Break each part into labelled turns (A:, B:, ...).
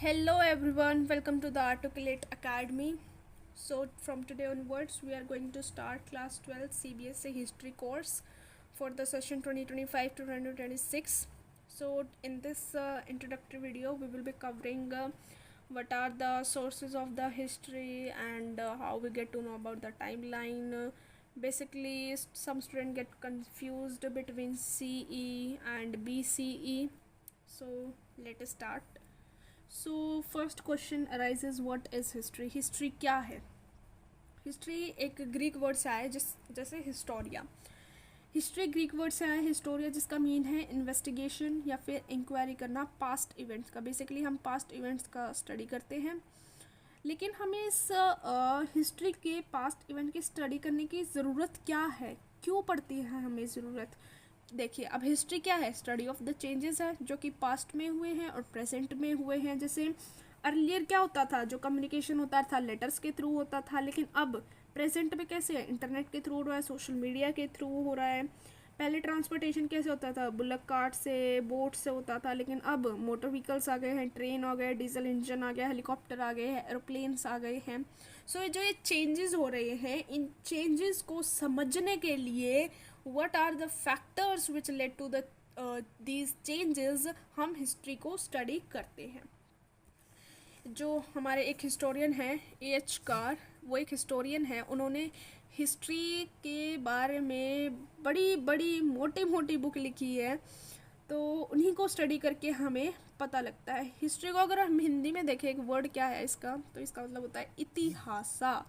A: Hello everyone, welcome to the Articulate Academy. So from today onwards, we are going to start class 12 CBSE history course for the session 2025 to 2026. So in this introductory video, we will be covering what are the sources of the history and how we get to know about the timeline. Basically, some students get confused between CE and BCE. So let us start. So first question arises what is history. History क्या है? History एक Greek word से आया है जैसे Historia. History Greek word से आया है हिस्टोरिया, जिसका मीन है इन्वेस्टिगेशन या फिर इंक्वायरी करना पास्ट इवेंट्स का. बेसिकली हम पास्ट इवेंट्स का स्टडी करते हैं, लेकिन हमें इस हिस्ट्री के पास्ट इवेंट की स्टडी करने की ज़रूरत क्या है, क्यों पड़ती है हमें ज़रूरत? देखिए, अब हिस्ट्री क्या है? स्टडी ऑफ द चेंजेस है जो कि पास्ट में हुए हैं और प्रेजेंट में हुए हैं. जैसे अर्लियर क्या होता था, जो कम्युनिकेशन होता था लेटर्स के थ्रू होता था, लेकिन अब प्रेजेंट में कैसे है? इंटरनेट के थ्रू हो रहा है, सोशल मीडिया के थ्रू हो रहा है. पहले ट्रांसपोर्टेशन कैसे होता था? बुलक कार्ट से, बोट से होता था, लेकिन अब मोटर व्हीकल्स आ गए हैं, ट्रेन आ गए, डीजल इंजन आ गया, हेलीकॉप्टर आ गए हैं, एरोप्लेन्स आ गए हैं. सो जो ये चेंजेस हो रहे हैं, इन चेंजेस को समझने के लिए what are the factors which led to these changes, हम हिस्ट्री को स्टडी करते हैं. जो हमारे एक हिस्टोरियन हैं एच कार, वो एक हिस्टोरियन है. उन्होंने हिस्ट्री के बारे में बड़ी बड़ी मोटी मोटी बुक लिखी है, तो उन्हीं को स्टडी करके हमें पता लगता है. हिस्ट्री को अगर हम हिंदी में देखें, एक वर्ड क्या है इसका, तो इसका मतलब होता है इतिहासा.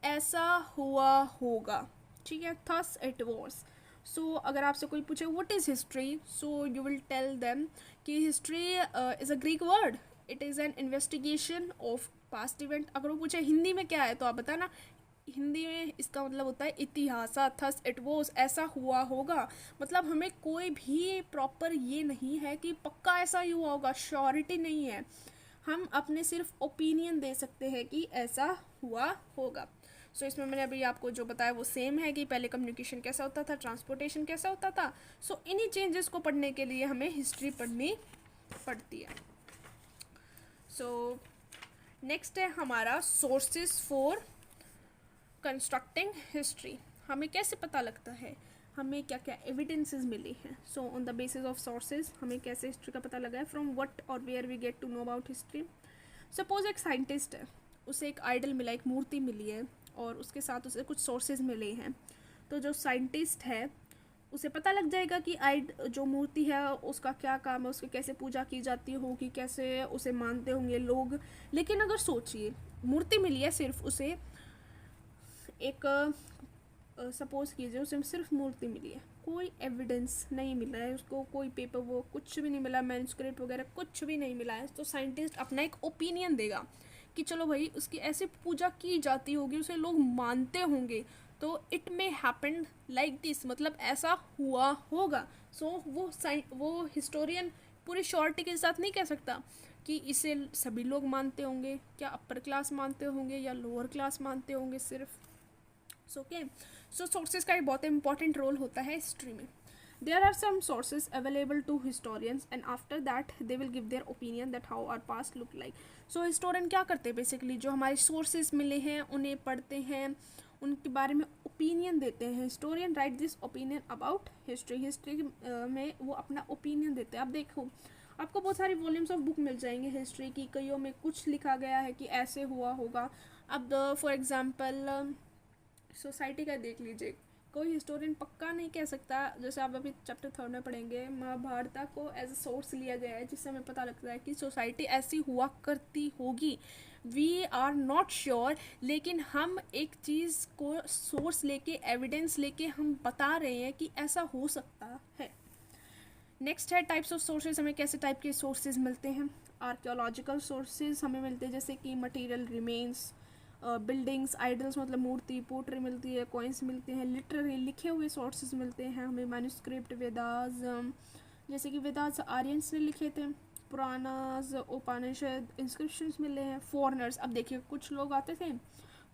A: ऐसा हुआ होगा, ठीक है, थस इट वॉज. सो अगर आपसे कोई पूछे what is history, so you will tell them कि history is a Greek word, it is an investigation of past event. अगर वो पूछे हिंदी में क्या है, तो आप बताना. हिंदी में इसका मतलब होता है इतिहासा, थस इट वॉज, ऐसा हुआ होगा. मतलब हमें कोई भी प्रॉपर ये नहीं है कि पक्का ऐसा ही हुआ होगा, श्योरिटी नहीं है. हम अपने सिर्फ ओपिनियन दे सकते हैं कि ऐसा हुआ होगा. सो इसमें मैंने अभी आपको जो बताया वो सेम है कि पहले कम्युनिकेशन कैसा होता था, ट्रांसपोर्टेशन कैसा होता था. सो इन्हीं चेंजेस को पढ़ने के लिए हमें हिस्ट्री पढ़नी पड़ती है. सो नेक्स्ट है हमारा सोर्सेज फॉर कंस्ट्रक्टिंग हिस्ट्री. हमें कैसे पता लगता है, हमें क्या क्या एविडेंसेस मिली हैं. So on the basis of sources हमें कैसे हिस्ट्री का पता लगा है, फ्रॉम व्हाट और where we get to know about history. Suppose एक साइंटिस्ट है, उसे एक आइडल मिला, एक मूर्ति मिली है, और उसके साथ उसे कुछ सोर्सेज मिले हैं. तो जो साइंटिस्ट है उसे पता लग जाएगा कि जो मूर्ति है उसका क्या काम है, उसकी कैसे पूजा की जाती होगी, कैसे उसे मानते होंगे लोग. लेकिन अगर सोचिए, मूर्ति मिली है, सिर्फ उसे एक सपोज कीजिए उसे सिर्फ मूर्ति मिली है, कोई एविडेंस नहीं मिला है उसको, कोई पेपर वो कुछ भी नहीं मिला, मैन्युस्क्रिप्ट वगैरह कुछ भी नहीं मिला है. तो साइंटिस्ट अपना एक ओपिनियन देगा कि चलो भाई उसकी ऐसे पूजा की जाती होगी, उसे लोग मानते होंगे, तो it may happen like this, मतलब ऐसा हुआ होगा. सो वो हिस्टोरियन पूरी श्योरिटी के साथ नहीं कह सकता कि इसे सभी लोग मानते होंगे. क्या अपर क्लास मानते होंगे या लोअर क्लास मानते होंगे सिर्फ. ओके, सो सोर्सेज का एक बहुत इंपॉर्टेंट रोल होता है हिस्ट्री में. There are some sources available to historians and after that they will give their opinion that how our past look like. So historian क्या करते हैं, बेसिकली जो हमारे sources मिले हैं उन्हें पढ़ते हैं, उनके बारे में ओपिनियन देते हैं. historian write this opinion about history. History में वो अपना ओपिनियन देते हैं. अब देखो, आपको बहुत सारी वॉल्यूम्स ऑफ बुक मिल जाएंगे हिस्ट्री की, कईयों में कुछ लिखा गया है कि ऐसे हुआ होगा. अब फॉर एग्जाम्पल सोसाइटी का देख लीजिए, कोई हिस्टोरियन पक्का नहीं कह सकता. जैसे आप अभी चैप्टर 3 में पढ़ेंगे, महाभारत को एज अ सोर्स लिया गया है, जिससे हमें पता लगता है कि सोसाइटी ऐसी हुआ करती होगी. वी आर नॉट श्योर, लेकिन हम एक चीज़ को सोर्स लेके, एविडेंस लेके हम बता रहे हैं कि ऐसा हो सकता है. नेक्स्ट है टाइप्स ऑफ सोर्सेज. हमें कैसे टाइप के सोर्सेज मिलते हैं? आर्कियोलॉजिकल सोर्सेज हमें मिलते हैं, जैसे कि मटीरियल रिमेन्स, बिल्डिंग्स, आइडल्स मतलब मूर्ति, पोट्री मिलती है, कॉइन्स मिलते हैं, लिटरेरी लिखे हुए सोर्सेज मिलते हैं हमें, मैन्युस्क्रिप्ट, वेदास, जैसे कि वेदास आर्यंस ने लिखे थे, पुराणास, उपनिषद, इंस्क्रिप्शंस मिले हैं. फॉरेनर्स, अब देखिए कुछ लोग आते थे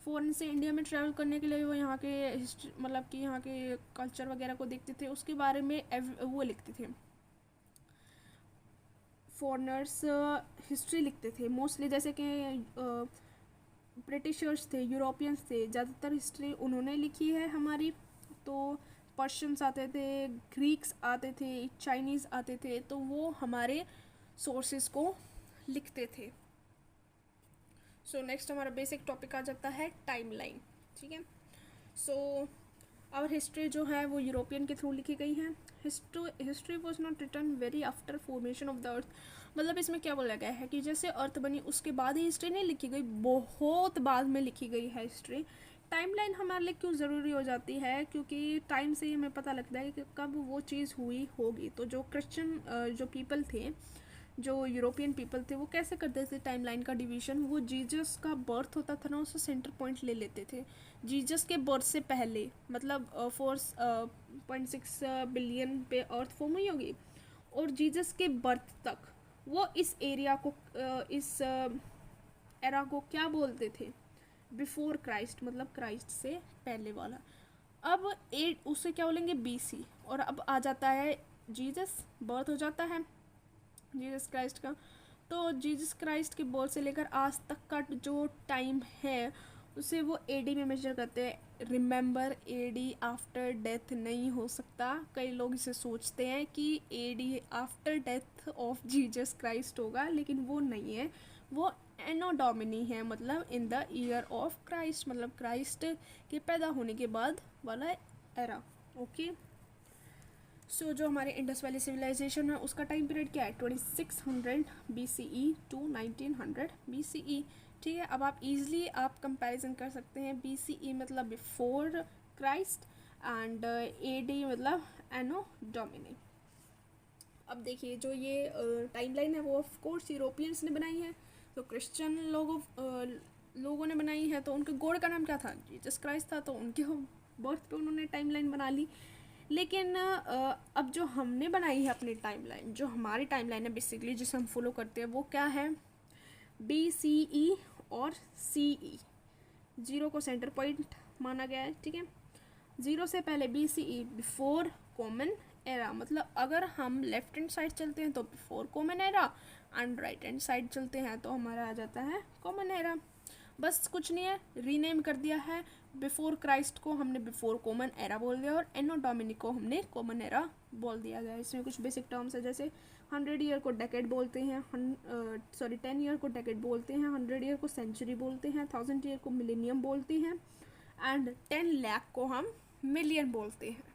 A: फॉरेन से इंडिया में ट्रैवल करने के लिए, वो यहाँ के हिस्ट्री मतलब कि यहाँ के कल्चर वगैरह को देखते थे, उसके बारे में वो लिखते थे. फॉरेनर्स हिस्ट्री लिखते थे मोस्टली, जैसे कि ब्रिटिशर्स थे, यूरोपियंस थे, ज़्यादातर हिस्ट्री उन्होंने लिखी है हमारी। तो पर्शियंस आते थे, ग्रीक्स आते थे, चाइनीज़ आते थे, तो वो हमारे सोर्सेस को लिखते थे। सो नेक्स्ट हमारा बेसिक टॉपिक आ जाता है टाइमलाइन। ठीक है, सो और हिस्ट्री जो है वो यूरोपियन के थ्रू लिखी गई है। History was not return very after formation of the earth. मतलब इसमें क्या बोला गया है कि जैसे अर्थ बनी उसके बाद ही हिस्ट्री नहीं लिखी गई, बहुत बाद में लिखी गई है हिस्ट्री। टाइमलाइन हमारे लिए क्यों ज़रूरी हो जाती है, क्योंकि टाइम से ही हमें पता लगता है कि कब वो चीज़ हुई होगी। तो जो क्रिश्चियन जो पीपल थे, जो यूरोपियन पीपल थे, वो कैसे करते थे टाइमलाइन का डिवीज़न। वो जीसस का बर्थ होता था ना, उससे सेंटर पॉइंट ले लेते थे। जीसस के बर्थ से पहले मतलब 4.6 बिलियन पे अर्थ फॉर्म हुई होगी, और जीसस के बर्थ तक वो इस एरिया को इस एरा को क्या बोलते थे, बिफोर क्राइस्ट, मतलब क्राइस्ट से पहले वाला। अब उसे क्या बोलेंगे, बीसी। और अब आ जाता है जीसस, बर्थ हो जाता है जीसस क्राइस्ट का। तो जीसस क्राइस्ट के बर्थ से लेकर आज तक का जो टाइम है उसे वो एडी में मेजर करते हैं। रिमेंबर, एडी आफ्टर डेथ नहीं हो सकता। कई लोग इसे सोचते हैं कि AD after death of Jesus Christ होगा, लेकिन वो नहीं है, वो एनो डोमिनी है, मतलब in the year of Christ, मतलब क्राइस्ट के पैदा होने के बाद वाला एरा। ओके, सो जो हमारे इंडस वैली सिविलाइजेशन है उसका टाइम पीरियड क्या है, 2600 BCE टू 1900 BCE। ठीक है, अब आप इजीली आप कंपैरिजन कर सकते हैं। BCE मतलब बिफोर क्राइस्ट एंड AD मतलब एनो डोमिनी। अब देखिए जो ये टाइमलाइन है वो ऑफ कोर्स यूरोपियंस ने बनाई है, तो क्रिश्चियन लोगों ने बनाई है। तो उनके गॉड का नाम क्या था, जीसस क्राइस्ट था, तो उनके बर्थ पे उन्होंने टाइमलाइन बना ली। लेकिन अब जो हमने बनाई है अपनी टाइमलाइन, जो हमारी टाइमलाइन है बेसिकली जिसे हम फॉलो करते हैं, वो क्या है, BCE और CE। ज़ीरो को सेंटर पॉइंट माना गया है। ठीक है, ज़ीरो से पहले BCE बिफोर कॉमन एरा, मतलब अगर हम लेफ्ट हैंड साइड चलते हैं तो before common era, and right hand side चलते हैं तो हमारा आ जाता है कॉमन एरा। बस कुछ नहीं है, रीनेम कर दिया है। बिफोर क्राइस्ट को हमने बिफोर कॉमन एरा बोल दिया, और एनो डोमिनिक को हमने कॉमन एरा बोल दिया गया। इसमें कुछ बेसिक टर्म्स है, जैसे 100 ईयर को डेकेड बोलते हैं, 10 ईयर को डेकेड बोलते हैं, 100 ईयर को सेंचुरी बोलते हैं, 1000 ईयर को मिलेनियम बोलते हैं, एंड 10 लाख को हम मिलियन बोलते हैं।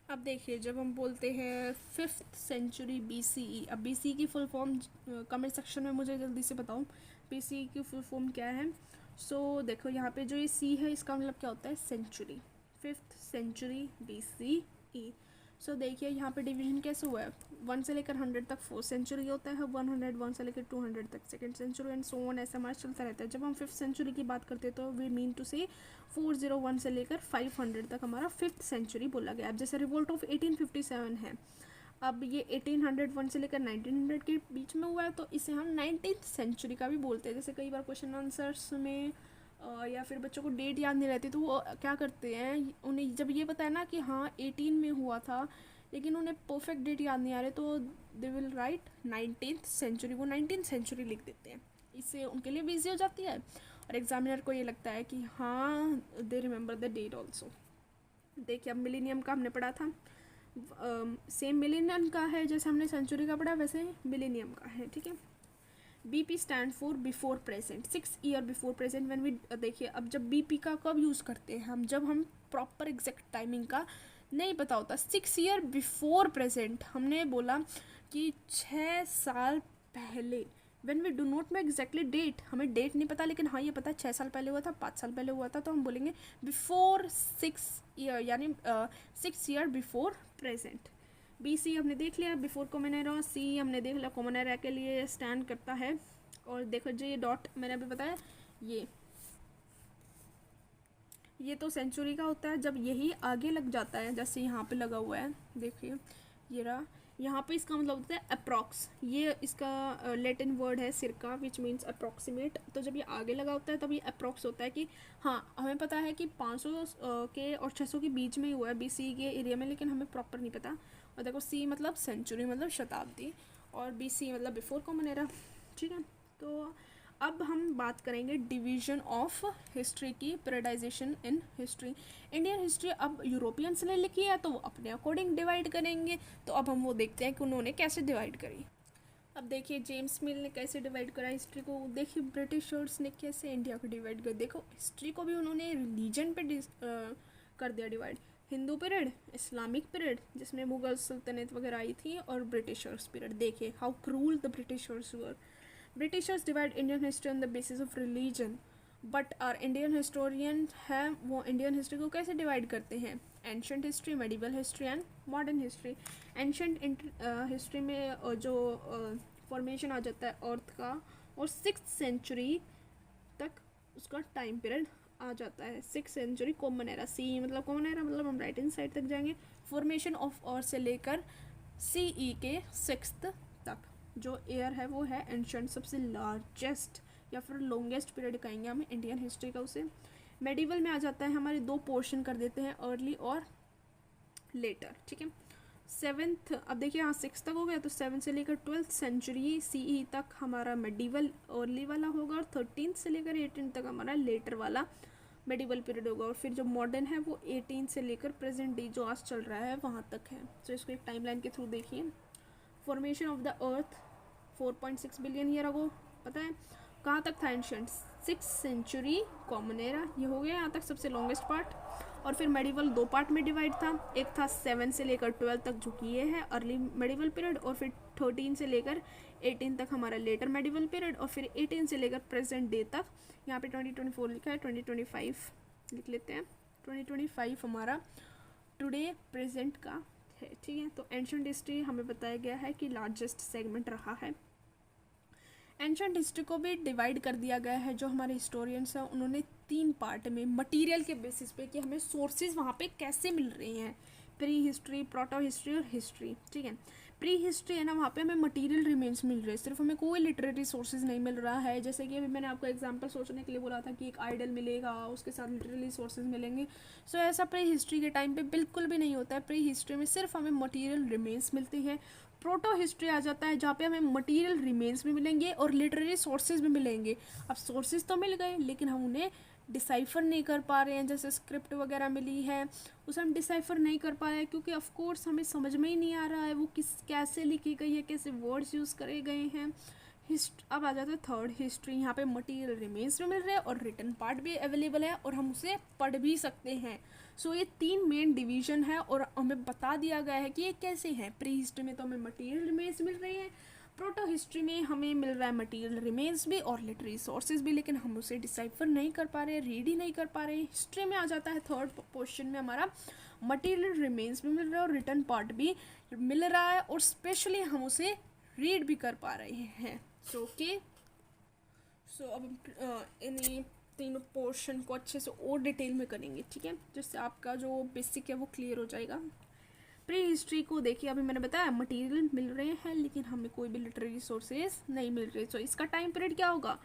A: अब देखिए जब हम बोलते हैं 5th सेंचुरी BCE, अब BCE की फुल फॉर्म कमेंट सेक्शन में मुझे जल्दी से बताऊं BCE की फुल फॉर्म क्या है। सो देखो यहाँ पे जो ये C है इसका मतलब क्या होता है, सेंचुरी, 5th सेंचुरी BCE। सो देखिए यहाँ पे डिवीजन कैसे हुआ है, 1 से लेकर 100 तक 4th सेंचुरी होता है, 101 से लेकर 200 तक 2nd century, and so on, ऐसा हमारा चलता रहता है। जब हम 5th सेंचुरी की बात करते हैं तो वी मीन टू से 401 से लेकर 500 तक हमारा 5th सेंचुरी बोला गया। अब जैसे रिवोल्ट ऑफ 1857 है, अब ये 1801 से लेकर 1900 के बीच में हुआ है, तो इसे हम 19th सेंचुरी का भी बोलते हैं। जैसे कई बार क्वेश्चन आंसर्स में या फिर बच्चों को डेट याद नहीं रहती, तो वो क्या करते हैं, उन्हें जब ये पता है ना कि हाँ 18 में हुआ था, लेकिन उन्हें परफेक्ट डेट याद नहीं आ रही, तो they will write 19th century, वो 19th सेंचुरी लिख देते हैं। इससे उनके लिए भी ईजी हो जाती है, और एग्जामिनर को ये लगता है कि हाँ they remember the date also. देखिए अब मिलेनियम का हमने पढ़ा था, सेम मिलेनियम का है जैसे हमने सेंचुरी का पढ़ा, वैसे मिलेनियम का है। ठीक है, BP stand for before present, 6 year before present. When we, देखिए अब जब BP का कब यूज़ करते हैं हम, जब हम प्रॉपर एग्जैक्ट टाइमिंग का नहीं पता होता। 6 ईयर बिफोर प्रेजेंट हमने बोला कि 6 साल पहले। When we do not know exactly date, हमें डेट नहीं पता, लेकिन हाँ ये पता 6 साल पहले हुआ था, 5 साल पहले हुआ था, तो हम बोलेंगे बिफोर 6 ईयर, यानी 6 ईयर बिफोर प्रेजेंट। BC हमने देख लिया बिफोर कॉमन एरा, C हमने देख लिया कॉमन एरा के लिए स्टैंड करता है। और देखो जो ये डॉट मैंने अभी बताया, ये तो सेंचुरी का होता है जब यही आगे लग जाता है, जैसे यहाँ पे लगा हुआ है, देखिए ये रहा, यहाँ पे इसका मतलब होता है अप्रॉक्स। ये इसका लैटिन वर्ड है सिरका, विच मीन्स अप्रॉक्सीमेट। तो जब ये आगे लगा होता है तब ये अप्रॉक्स होता है कि हाँ हमें पता है कि 500 के और 600 के बीच में ही हुआ है BC के एरिया में, लेकिन हमें प्रॉपर नहीं पता। और देखो C मतलब सेंचुरी, मतलब शताब्दी, और BC मतलब बिफोर कॉमन एरा, ठीक है। तो अब हम बात करेंगे डिवीजन ऑफ हिस्ट्री की, periodisation in history. Indian history अब यूरोपियंस ने लिखी है तो वो अपने अकॉर्डिंग डिवाइड करेंगे। तो अब हम वो देखते हैं कि उन्होंने कैसे डिवाइड करी। अब देखिए जेम्स मिल ने कैसे डिवाइड करा हिस्ट्री को, देखिए ब्रिटिशर्स ने कैसे इंडिया को डिवाइड कर, देखो हिस्ट्री को भी उन्होंने रिलीजन पे कर दिया divide. Hindu period, Islamic period जिसमें मुगल सल्तनत वगैरह आई थी, और ब्रिटिशर्स पीरियड। देखिए how cruel the Britishers were. Britishers divide Indian history on the basis of religion, but our Indian historian है वो इंडियन हिस्ट्री को कैसे डिवाइड करते हैं, ancient history, medieval history and modern history. Ancient history में जो formation आ जाता है अर्थ का, और 6th सेंचुरी तक उसका टाइम पीरियड आ जाता है। 6th सेंचुरी कॉमन एरा, सी मतलब कॉमन एरा मतलब हम राइट हैंड साइड तक जाएंगे। फॉर्मेशन ऑफ अर्थ से लेकर CE के 6th तक जो एयर है वो है एंशंट, सबसे लार्जेस्ट या फिर लॉन्गेस्ट पीरियड कहेंगे हमें इंडियन हिस्ट्री का उसे। मेडिवल में आ जाता है, हमारे 2 पोर्शन कर देते हैं, अर्ली और लेटर, ठीक है। 7th, अब देखिए यहाँ 6 तक हो गया, तो 7 से लेकर 12th सेंचुरी CE तक हमारा मेडिवल अर्ली वाला होगा, और 13th से लेकर 18th तक हमारा लेटर वाला मेडिवल पीरियड होगा। और फिर जो मॉडर्न है वो 18 से लेकर प्रेजेंट डे जो आज चल रहा है वहाँ तक है। तो इसको एक टाइमलाइन के थ्रू देखिए। Formation of the earth 4.6 billion year ago, पता है कहाँ तक था ancient, 6th century common era, ये हो गया यहाँ तक सबसे लॉन्गेस्ट पार्ट। और फिर मेडिवल 2 पार्ट में डिवाइड था, एक था 7 से लेकर 12 तक जो कि ये है अर्ली मेडिवल पीरियड, और फिर 13 से लेकर 18 तक हमारा लेटर मेडिवल पीरियड, और फिर 18 से लेकर प्रेजेंट डे तक। यहाँ पे 2024 लिखा है, 2025 लिख लेते हैं। 2025 हमारा टुडे प्रेजेंट का है, ठीक है। तो एंशंट हिस्ट्री हमें बताया गया है कि लार्जेस्ट सेगमेंट रहा है। एंशंट हिस्ट्री को भी डिवाइड कर दिया गया है, जो हमारे हिस्टोरियंस हैं उन्होंने 3 पार्ट में मटेरियल के बेसिस पे कि हमें सोर्सेज वहाँ पे कैसे मिल रहे हैं, प्री हिस्ट्री, प्रोटो हिस्ट्री और हिस्ट्री, ठीक है। प्री हिस्ट्री है ना, वहाँ पे हमें मटेरियल रिमेन्स मिल रहे हैं, सिर्फ हमें कोई लिटरेरी सोर्सेज नहीं मिल रहा है। जैसे कि अभी मैंने आपको एग्जांपल सोचने के लिए बोला था कि एक आइडल मिलेगा, उसके साथ लिटरेरी सोर्सेज मिलेंगे। सो ऐसा प्री हिस्ट्री के टाइम पे बिल्कुल भी नहीं होता है। प्री हिस्ट्री में सिर्फ हमें मटेरियल रिमेन्स मिलती है। प्रोटो हिस्ट्री आ जाता है जहाँ पे हमें मटेरियल रिमेन्स भी मिलेंगे और लिटरेरी सोर्सेज भी मिलेंगे। अब सोर्सेज तो मिल गए लेकिन हम उन्हें डिसाइफर नहीं कर पा रहे हैं, जैसे स्क्रिप्ट वगैरह मिली है उसे हम डिसाइफर नहीं कर पाए, क्योंकि ऑफ कोर्स हमें समझ में ही नहीं आ रहा है वो कैसे लिखी गई है, कैसे वर्ड्स यूज़ करे गए हैं। अब आ जाता है थर्ड हिस्ट्री, यहाँ पे मटेरियल रिमेन्स भी मिल रहे हैं और रिटन पार्ट भी अवेलेबल है और हम उसे पढ़ भी सकते हैं। सो ये 3 मेन डिवीजन है और हमें बता दिया गया है कि ये कैसे हैं। प्री हिस्ट्री में तो हमें मटेरियल रिमेन्स मिल रही है, प्रोटो हिस्ट्री में हमें मिल रहा है मटेरियल रिमेन्स भी और लिटरेरी सोर्सेज भी, लेकिन हम उसे डिसाइफर नहीं कर पा रहे, रीड ही नहीं कर पा रहे। हिस्ट्री में आ जाता है थर्ड पोर्शन में हमारा मटेरियल रिमेन्स भी मिल रहा है और रिटन पार्ट भी मिल रहा है, और स्पेशली हम उसे रीड भी कर पा रहे हैं। सो अब इन्हीं तीनों पोर्शन को अच्छे से और डिटेल में करेंगे, ठीक है, जिससे आपका जो बेसिक है वो क्लियर हो जाएगा। प्री हिस्ट्री को देखिए, अभी मैंने बताया मटेरियल मिल रहे हैं लेकिन हमें कोई भी लिटरेरी सोर्सेज नहीं मिल रहे। सो इसका टाइम पीरियड क्या होगा,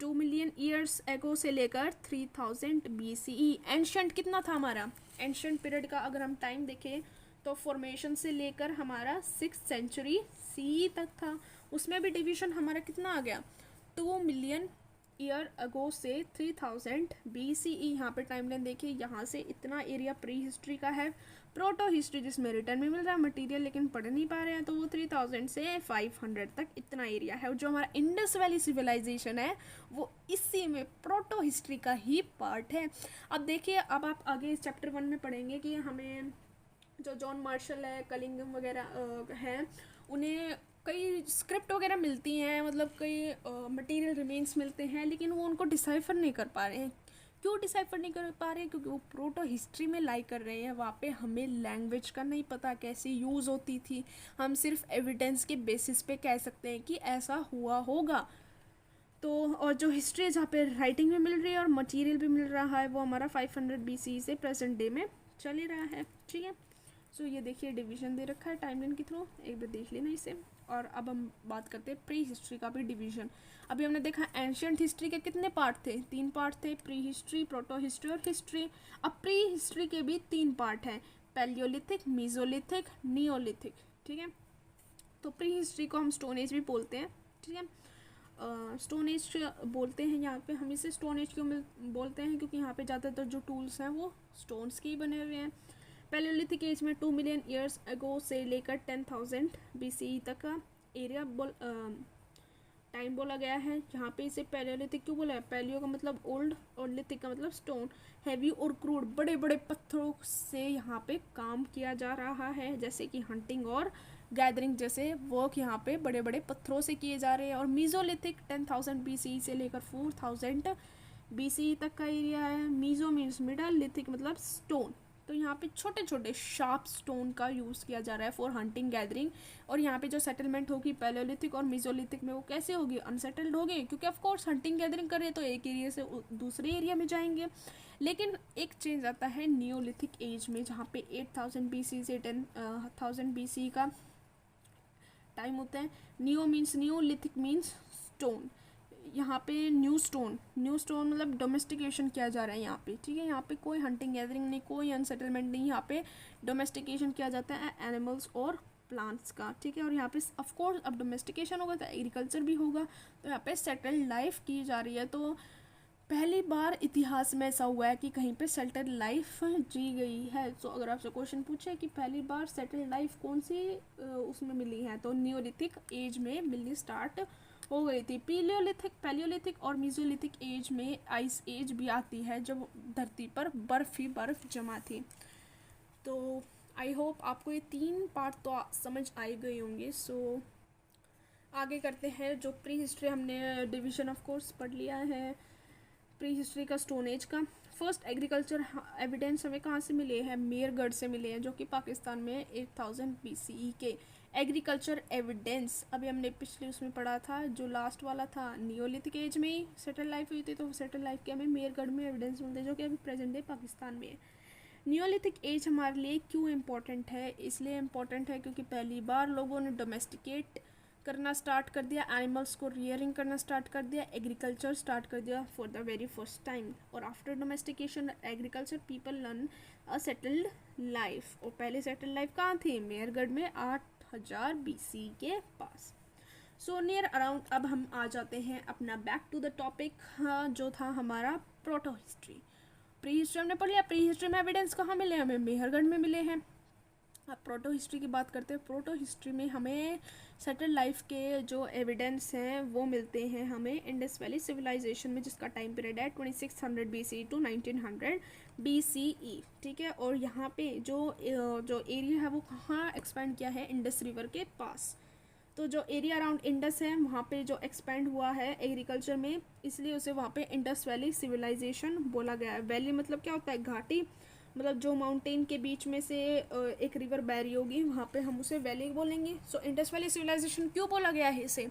A: 2 मिलियन ईयर्स एगो से लेकर 3000 BCE। एंशंट कितना था हमारा, एंशंट पीरियड का अगर हम टाइम देखें तो फॉर्मेशन से लेकर हमारा 6th सेंचुरी CE तक था। उसमें भी डिवीजन हमारा कितना आ गया, 2 मिलियन ईयर अगो से 3000 BCE। यहाँ पे टाइमलाइन देखिए, यहाँ से इतना एरिया प्री हिस्ट्री का है। प्रोटो हिस्ट्री जिसमें रिटर्न में मिल रहा है मटेरियल लेकिन पढ़ नहीं पा रहे हैं, तो वो 3000 से 500 तक इतना एरिया है। और जो हमारा इंडस वैली सिविलाइजेशन है वो इसी में प्रोटो हिस्ट्री का ही पार्ट है। अब देखिए, अब आप आगे चैप्टर 1 में पढ़ेंगे कि हमें जो जॉन मार्शल है, कलिंगम वगैरह हैं, उन्हें कई स्क्रिप्ट वगैरह मिलती हैं, मतलब कई मटेरियल रिमेन्स मिलते हैं, लेकिन वो उनको डिसाइफर नहीं कर पा रहे हैं। क्यों डिसाइफर नहीं कर पा रहे हैं, क्योंकि वो प्रोटो हिस्ट्री में लाई कर रहे हैं। वहाँ पे हमें लैंग्वेज का नहीं पता कैसे यूज़ होती थी, हम सिर्फ एविडेंस के बेसिस पे कह सकते हैं कि ऐसा हुआ होगा। तो और जो हिस्ट्री जहाँ पे राइटिंग भी मिल रही है और मटेरियल भी मिल रहा है वो हमारा 500 BCE से प्रेजेंट डे में चल ही रहा है, ठीक है। सो ये देखिए डिवीजन दे रखा है टाइमलाइन के थ्रू, एक बार देख लेना इसे। और अब हम बात करते हैं प्री हिस्ट्री का भी डिवीजन। अभी हमने देखा एंशियंट हिस्ट्री के कितने पार्ट थे, 3 पार्ट थे, प्री हिस्ट्री, प्रोटो हिस्ट्री और हिस्ट्री। अब प्री हिस्ट्री के भी 3 पार्ट हैं, पैलियोलिथिक, मीजोलिथिक, नियोलिथिक, ठीक है। तो प्री हिस्ट्री को हम स्टोन एज भी बोलते हैं, ठीक है। स्टोन एज बोलते हैं यहाँ पे। हम इसे स्टोन एज क्यों बोलते हैं, क्योंकि यहाँ पे ज़्यादातर जो टूल्स हैं वो स्टोन्स के ही बने हुए हैं। पैलियोलिथिक एज में 2 मिलियन ईयर्स अगो से लेकर 10,000 BCE तक का एरिया टाइम बोला गया है। यहाँ पे इसे पैलियोलिथिक क्यों बोला है? पैलियो का मतलब ओल्ड और लिथिक का मतलब स्टोन। हैवी और क्रूड, बड़े बड़े पत्थरों से यहाँ पे काम किया जा रहा है, जैसे कि हंटिंग और गैदरिंग जैसे वर्क यहाँ पे बड़े बड़े पत्थरों से किए जा रहे हैं। और मीजोलिथिक 10,000 BCE से लेकर 4,000 BCE तक का एरिया है। मीजो मीन्स मिडल, लिथिक मतलब स्टोन। तो यहाँ पे छोटे छोटे शार्प स्टोन का यूज़ किया जा रहा है फॉर हंटिंग गैदरिंग। और यहाँ पे जो सेटलमेंट होगी पैलियोलिथिक और मीजोलिथिक में, वो कैसे होगी? अनसेटल्ड होगी, क्योंकि ऑफ कोर्स हंटिंग गैदरिंग कर रहे हैं तो एक एरिया से दूसरे एरिया में जाएंगे। लेकिन एक चेंज आता है नियोलिथिक एज में, जहाँ पे 8,000 BC से 10,000 BC का टाइम होता है। Neo means new, lithic means stone. यहाँ पे न्यू स्टोन मतलब डोमेस्टिकेशन किया जा रहा है यहाँ पे, ठीक है। यहाँ पे कोई हंटिंग गैदरिंग नहीं, कोई अनसेटलमेंट नहीं, यहाँ पे डोमेस्टिकेशन किया जाता है एनिमल्स और प्लांट्स का, ठीक है। और यहाँ पे ऑफ कोर्स अब डोमेस्टिकेशन होगा तो एग्रीकल्चर भी होगा, तो यहाँ पे सेटल्ड लाइफ की जा रही है। तो पहली बार इतिहास में ऐसा हुआ है कि कहीं पे सेटल्ड लाइफ जी गई है। तो अगर आपसे क्वेश्चन पूछे कि पहली बार सेटल्ड लाइफ कौन सी उसमें मिली है, तो नियोलिथिक एज में मिलनी स्टार्ट हो गई थी। पैलियोलिथिक और मीजोलिथिक एज में आइस एज भी आती है, जब धरती पर बर्फ ही बर्फ जमा थी। तो आई होप आपको ये 3 पार्ट तो समझ आई गई होंगे। सो आगे करते हैं। जो प्री हिस्ट्री हमने डिवीजन ऑफ कोर्स पढ़ लिया है प्री हिस्ट्री का, स्टोन एज का। फर्स्ट एग्रीकल्चर एविडेंस हमें कहाँ से मिले हैं? मेरगढ़ से मिले हैं, जो कि पाकिस्तान में 8,000 BCE के एग्रीकल्चर एविडेंस। अभी हमने पिछले उसमें पढ़ा था, जो लास्ट वाला था नियोलिथिक एज में ही सेटल लाइफ हुई थी, तो सेटल लाइफ के हमें मेरगढ़ में एविडेंस मिलते हैं, जो कि अभी प्रेजेंट डे पाकिस्तान में है। नियोलिथिक एज हमारे लिए क्यों इम्पोर्टेंट है? इसलिए इम्पोर्टेंट है क्योंकि पहली बार लोगों ने डोमेस्टिकेट करना स्टार्ट कर दिया, एनिमल्स को रियरिंग करना स्टार्ट कर दिया, एग्रीकल्चर स्टार्ट कर दिया for the very first time. और after domestication agriculture people learn a settled life. और पहले सेटल्ड लाइफ कहाँ थी? मेरगढ़ में 8,000 BC के पास। सो नियर अराउंड अब हम आ जाते हैं अपना बैक टू द टॉपिक, जो था हमारा प्रोटो हिस्ट्री। प्री हिस्ट्री हमने पढ़ लिया। प्री हिस्ट्री में एविडेंस कहाँ मिले? हमें मेहरगढ़ में मिले हैं। अब प्रोटो हिस्ट्री की बात करते हैं। प्रोटो हिस्ट्री में हमें सेटल लाइफ के जो एविडेंस हैं वो मिलते हैं हमें इंडस वैली सिविलाइजेशन में, जिसका टाइम पीरियड है 2600 BCE टू 1900 BCE, ठीक है। और यहाँ पे जो एरिया है वो कहाँ एक्सपेंड किया है? इंडस रिवर के पास। तो जो एरिया अराउंड इंडस है वहाँ पे जो एक्सपेंड हुआ है एग्रीकल्चर में, इसलिए उसे वहाँ पे इंडस वैली सिविलाइजेशन बोला गया है। वैली मतलब क्या होता है? घाटी, मतलब जो माउंटेन के बीच में से एक रिवर बह रही होगी, वहाँ पे हम उसे वैली बोलेंगे। सो इंडस वैली सिविलाइजेशन क्यों बोला गया है इसे?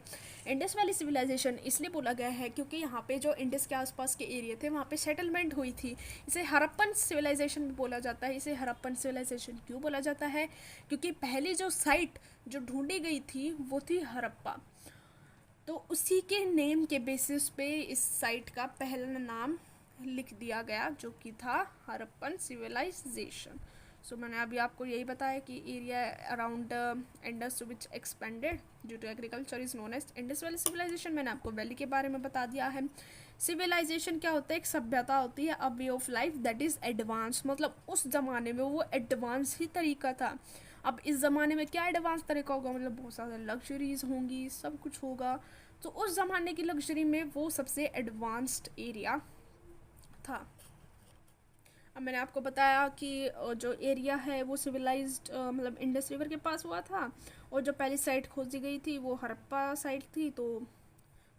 A: इंडस वैली सिविलाइजेशन इसलिए बोला गया है क्योंकि यहाँ पे जो इंडस के आसपास के एरिया थे वहाँ पे सेटलमेंट हुई थी। इसे हड़प्पन सिविलाइजेशन भी बोला जाता है। इसे हड़प्पन सिविलाइजेशन क्यों बोला जाता है? क्योंकि पहली जो साइट जो ढूंढी गई थी वो थी हड़प्पा। तो उसी के नेम के बेसिस पे इस साइट का पहला नाम लिख दिया गया, जो कि था हड़प्पन सिविलाइजेशन। सो मैंने अभी आपको यही बताया कि area around Indus which expanded due to agriculture is known as Indus valley civilisation. मैंने आपको वैली के बारे में बता दिया है। सिविलाइजेशन क्या होता है? एक सभ्यता होती है, a way of life that is advance. मतलब उस ज़माने में वो एडवांस ही तरीका था। अब इस ज़माने में क्या एडवांस तरीका होगा? मतलब बहुत सारे लग्जरीज होंगी, सब कुछ होगा। तो उस ज़माने की लग्जरी में वो सबसे एडवांस्ड एरिया था। अब मैंने आपको बताया कि जो एरिया है वो सिविलाइज्ड मतलब इंडस रिवर के पास हुआ था, और जो पहली साइट खोजी गई थी वो हड़प्पा साइट थी, तो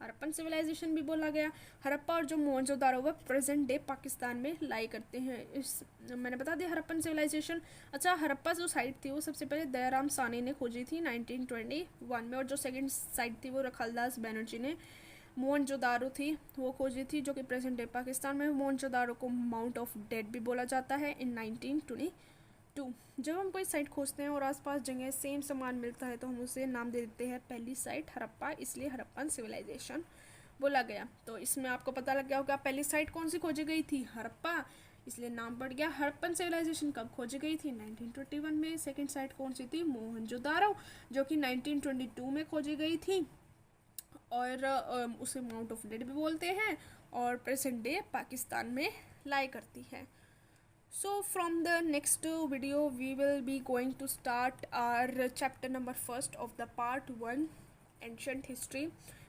A: हड़प्पन सिविलाइजेशन भी बोला गया। हड़प्पा और जो मोहनजोदारो वो प्रेजेंट डे पाकिस्तान में लाई करते हैं। इस मैंने बता दिया हड़प्पन सिविलाइजेशन। अच्छा, हड़प्पा जो साइट थी वो सबसे पहले दयाराम सानी ने खोजी थी 1921 में, और जो सेकंड साइट थी वो रखलदास बैनर्जी ने मोहनजोदारो थी वो खोजी थी, जो कि प्रेजेंट डे पाकिस्तान में। मोहनजोदारो को माउंट ऑफ डेड भी बोला जाता है इन 1922। जब हम कोई साइट खोजते हैं और आसपास जगह सेम सामान मिलता है तो हम उसे नाम दे देते हैं पहली साइट हड़प्पा, इसलिए हड़प्पन सिविलाइजेशन बोला गया। तो इसमें आपको पता लग गया होगा पहली साइट कौन सी खोजी गई थी? हड़प्पा। इसलिए नाम पड़ गया। हड़प्पन सिविलाइजेशन कब खोजी गई थी? 1921 में। सेकंड साइट कौन सी थी? मोहनजोदारो, जो कि 1922 में खोजी गई थी, और उसे माउंट ऑफ डेड भी बोलते हैं, और प्रेजेंट डे पाकिस्तान में लाई करती है। So from the next video we will be going to start our chapter number first of the part 1 ancient history,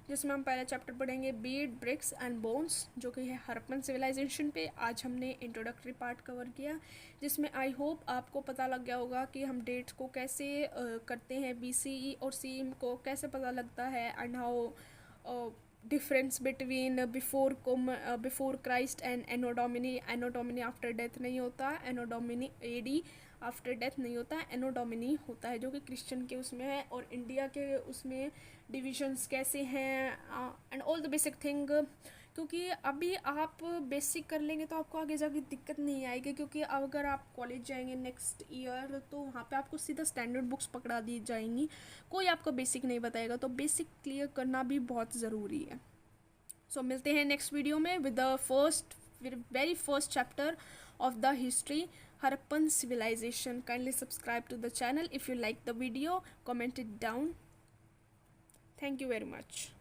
A: जिसमें हम पहला चैप्टर पढ़ेंगे बीड ब्रिक्स एंड बोन्स, जो कि है हड़प्पन सिविलाइजेशन पे। आज हमने इंट्रोडक्टरी पार्ट कवर किया, जिसमें आई होप आपको पता लग गया होगा कि हम डेट्स को कैसे करते हैं, BCE और CE को कैसे पता लगता है, and how difference between before Christ and anno domini. Anno domini after death नहीं होता, anno domini AD after death नहीं होता, एनो डोमिनी होता है, जो कि क्रिश्चियन के उसमें है। और इंडिया के उसमें डिविजन्स कैसे हैं and all the basic thing, क्योंकि अभी आप बेसिक कर लेंगे तो आपको आगे जाके दिक्कत नहीं आएगी, क्योंकि अगर आप कॉलेज जाएंगे नेक्स्ट ईयर तो वहाँ पे आपको सीधा स्टैंडर्ड बुक्स पकड़ा दी जाएंगी, कोई आपको बेसिक नहीं बताएगा, तो बेसिक क्लियर करना भी बहुत ज़रूरी है। सो मिलते हैं नेक्स्ट वीडियो में with the very first chapter of the history Harappan civilization. Kindly subscribe to the channel if you like the video, comment it down. Thank you very much.